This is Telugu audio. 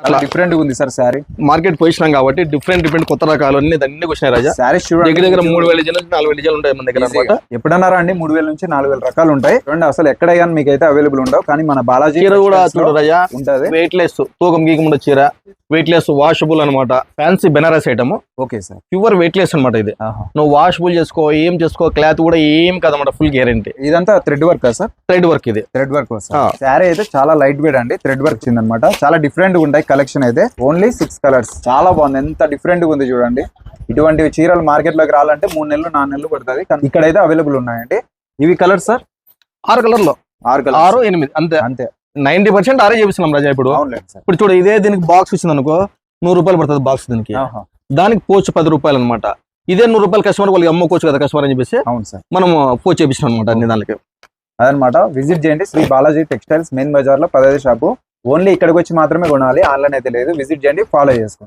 అలా డిఫరెంట్ గా ఉంది సార్ శారీ. మార్కెట్ పోయినాం కాబట్టి డిఫరెంట్ కొత్త రకాలు అన్ని వచ్చినాయి రాజా. శారీస్ దగ్గర 3000 డిజైన్ 4000 డిజైన్లు ఉంటాయి మన దగ్గర అనమాట. ఎప్పుడన్నారా అండి 3000 నుంచి 4000 రకాలు ఉంటాయి. చూడండి అసలు ఎక్కడ కానీ మీకు అయితే అవైలబుల్ ఉండవు. కానీ మన బాలాజీ చీర కూడా చూడు రాజా ఉంటది. వెయిట్ లెస్, తూకం గీకముండ చీర, వెయిట్ లెస్, వాషబుల్ అనమాట. Fancy Banaras item. Okay sir. Pure weightless అనమాట ఇది. నువ్వు వాషబుల్ చేసుకో, ఏం చేసుకో, క్లాత్ కూడా ఏం కదనమాట, ఫుల్ గ్యారెంటీ. ఇదంతా thread work sir. Thread work ఇది. థ్రెడ్ వర్క్ శారీ అయితే చాలా లైట్ వెయిట్ అండి. థ్రెడ్ వర్క్ వచ్చిందనమాట. చాలా డిఫరెంట్ గా ఉంటాయి కలెక్షన్ అయితే. Only 6 colours. చాలా బాగుంది. ఎంత డిఫరెంట్ గా ఉంది చూడండి. ఇటువంటి చీరలు మార్కెట్ లోకి రావాలంటే 3 నెలలు 4 నెలలు పడుతుంది. కానీ ఇక్కడైతే అవైలబుల్ ఉన్నాయండి. ఇవి కలర్స్ సార్ 6 కలర్లో 6 8 అంతే అంతే. 90% ఆరే చేపిస్తున్నాం రాజా. ఇప్పుడు చూడు ఇదే దీనికి బాక్స్ వచ్చింది అనుకో 100 రూపాయలు పడుతుంది బాక్స్. దానికి పోస్ట్ 10 రూపాయలు అనమాట. ఇదే 100 రూపాయలు కస్టమర్ వాళ్ళకి అమ్ముకోవచ్చు కదా కస్టమర్ అని చెప్పేసి మనం పోస్ట్ చేపిస్తాం అనమాట అన్ని దానికి. అదనమాట. విజిట్ చేయండి శ్రీ బాలాజీ టెక్స్టైల్స్ మెయిన్ బజార్ లో 15 షాపు. ఓన్లీ ఇక్కడికి వచ్చి మాత్రమే కొనాలి, ఆన్లైన్ అయితే లేదు. విజిట్ చేయండి, ఫాలో చేసుకోండి.